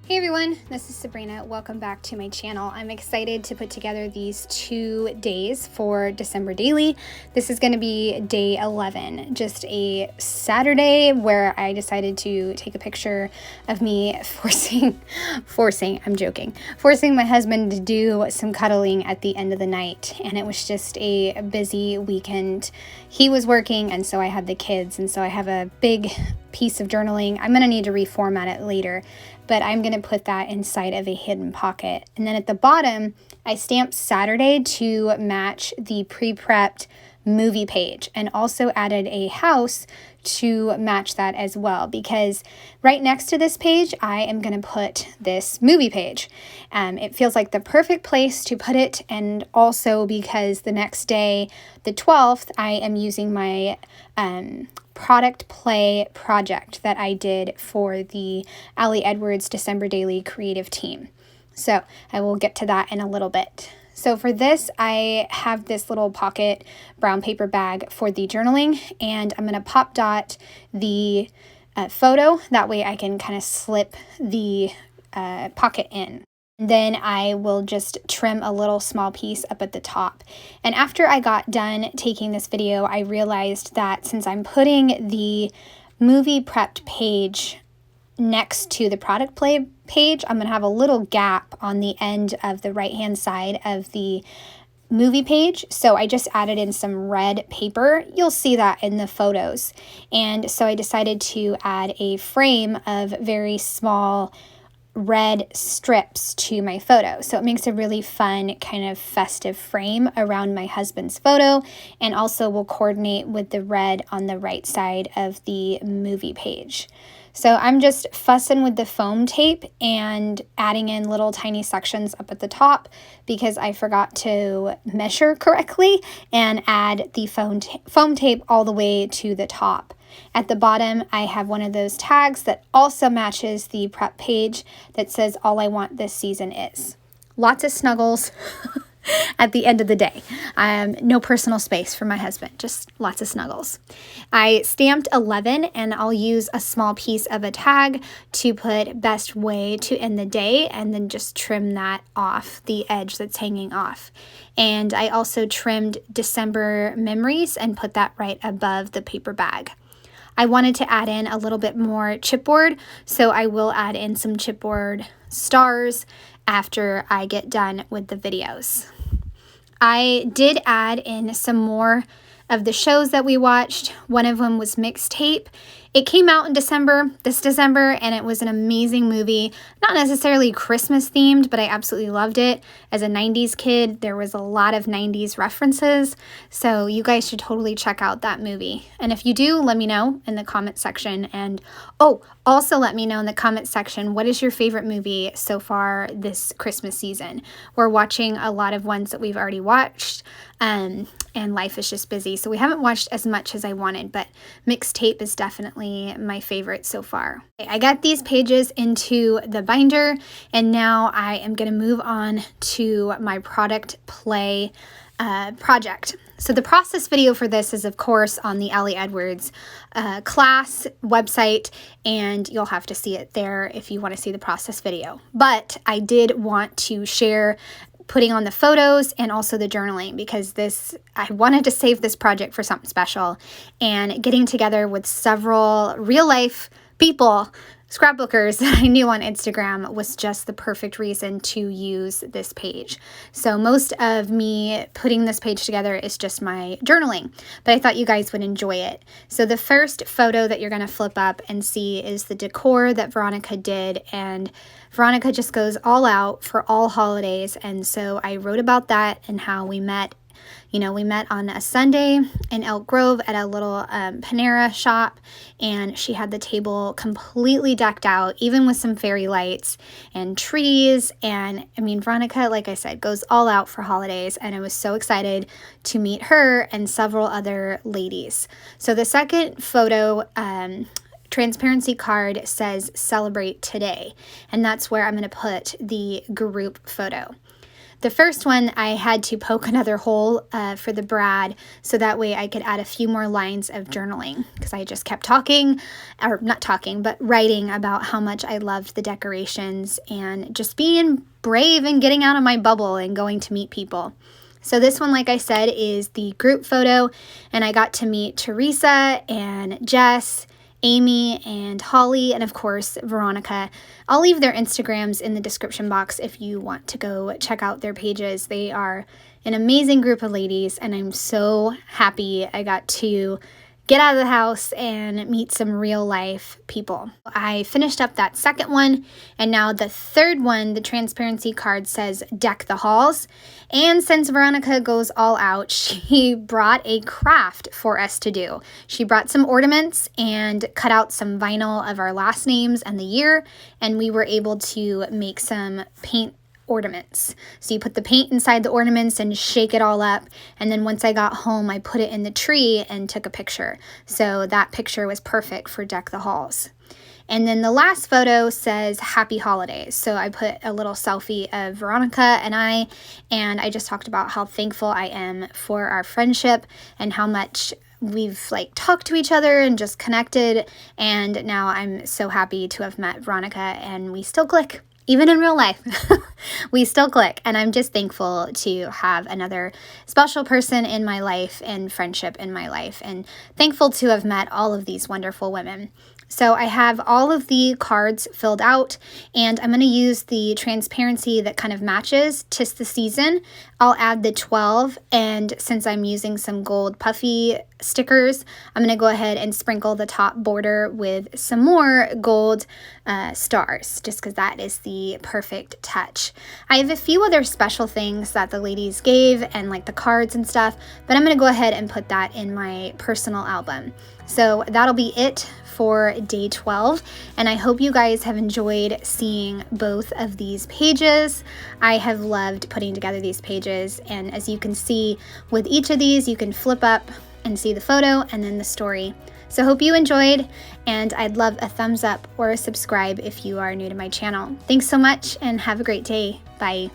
Hey everyone, this is Sabrina. Welcome back to my channel. I'm excited to put together these 2 days for December daily. This is going to be day 11, just a Saturday where I decided to take a picture of me forcing my husband to do some cuddling at the end of the night. And it was just a busy weekend. He was working and so I had the kids, and so I have a big piece of journaling. I'm going to need to reformat it later, but I'm going to put that inside of a hidden pocket. And then at the bottom, I stamped Saturday to match the pre-prepped movie page, and also added a house to match that as well, because right next to this page, I am going to put this movie page. It feels like the perfect place to put it, and also because the next day, the 12th, I am using my product play project that I did for the Ali Edwards December Daily creative team. So I will get to that in a little bit. So for this, I have this little pocket brown paper bag for the journaling, and I'm going to pop dot the photo. That way I can kind of slip the pocket in. Then I will just trim a little small piece up at the top. And after I got done taking this video, I realized that since I'm putting the movie prepped page next to the product play page, I'm going to have a little gap on the end of the right hand side of the movie page. So I just added in some red paper. You'll see that in the photos. And so I decided to add a frame of very small red strips to my photo. So it makes a really fun kind of festive frame around my husband's photo, and also will coordinate with the red on the right side of the movie page. So I'm just fussing with the foam tape and adding in little tiny sections up at the top because I forgot to measure correctly and add the foam tape all the way to the top. At the bottom, I have one of those tags that also matches the prep page that says all I want this season is. Lots of snuggles at the end of the day. No personal space for my husband, just lots of snuggles. I stamped 11, and I'll use a small piece of a tag to put best way to end the day, and then just trim that off, the edge that's hanging off. And I also trimmed December memories and put that right above the paper bag. I wanted to add in a little bit more chipboard, so I will add in some chipboard stars after I get done with the videos. I did add in some more of the shows that we watched. One of them was Mixtape. It came out in this December, and it was an amazing movie. Not necessarily Christmas themed, but I absolutely loved it. As a 90s kid, there was a lot of 90s references, so you guys should totally check out that movie. And if you do, let me know in the comment section. And also let me know in the comment section, what is your favorite movie so far this Christmas season? We're watching a lot of ones that we've already watched, and life is just busy, so we haven't watched as much as I wanted, but Mixtape is definitely my favorite so far. I got these pages into the binder, and now I am going to move on to my product play project. So the process video for this is, of course, on the Ali Edwards class website, and you'll have to see it there if you want to see the process video. But I did want to share putting on the photos and also the journaling, because I wanted to save this project for something special, and getting together with several real life people, scrapbookers that I knew on Instagram, was just the perfect reason to use this page. So most of me putting this page together is just my journaling, but I thought you guys would enjoy it. So the first photo that you're going to flip up and see is the decor that Veronica did, and Veronica just goes all out for all holidays, and so I wrote about that and how we met. We met on a Sunday in Elk Grove at a little Panera shop, and she had the table completely decked out, even with some fairy lights and trees. And I mean, Veronica, like I said, goes all out for holidays, and I was so excited to meet her and several other ladies. So the second photo, transparency card says celebrate today, and that's where I'm going to put the group photo. The first one, I had to poke another hole for the brad so that way I could add a few more lines of journaling because I just kept talking, or not talking, but writing about how much I loved the decorations and just being brave and getting out of my bubble and going to meet people. So this one, like I said, is the group photo, and I got to meet Teresa and Jess, Aimee and Holly, and of course, Veronica. I'll leave their Instagrams in the description box if you want to go check out their pages. They are an amazing group of ladies, and I'm so happy I got to get out of the house and meet some real life people. I finished up that second one, and now the third one, the transparency card says deck the halls. And since Veronica goes all out, she brought a craft for us to do. She brought some ornaments and cut out some vinyl of our last names and the year, and we were able to make some paint ornaments. So you put the paint inside the ornaments and shake it all up, and then once I got home I put it in the tree and took a picture. So that picture was perfect for Deck the Halls. And then the last photo says happy holidays. So I put a little selfie of Veronica and I just talked about how thankful I am for our friendship and how much we've talked to each other and just connected, and now I'm so happy to have met Veronica and we still click. Even in real life, we still click, and I'm just thankful to have another special person in my life and friendship in my life, and thankful to have met all of these wonderful women. So I have all of the cards filled out, and I'm going to use the transparency that kind of matches 'Tis the Season. I'll add the 12, and since I'm using some gold puffy stickers, I'm going to go ahead and sprinkle the top border with some more gold stars, just because that is the perfect touch. I have a few other special things that the ladies gave, and the cards and stuff, but I'm going to go ahead and put that in my personal album. So that'll be it for day 12, and I hope you guys have enjoyed seeing both of these pages. I have loved putting together these pages, and as you can see with each of these, you can flip up and see the photo and then the story. So hope you enjoyed, and I'd love a thumbs up or a subscribe if you are new to my channel. Thanks so much and have a great day. Bye.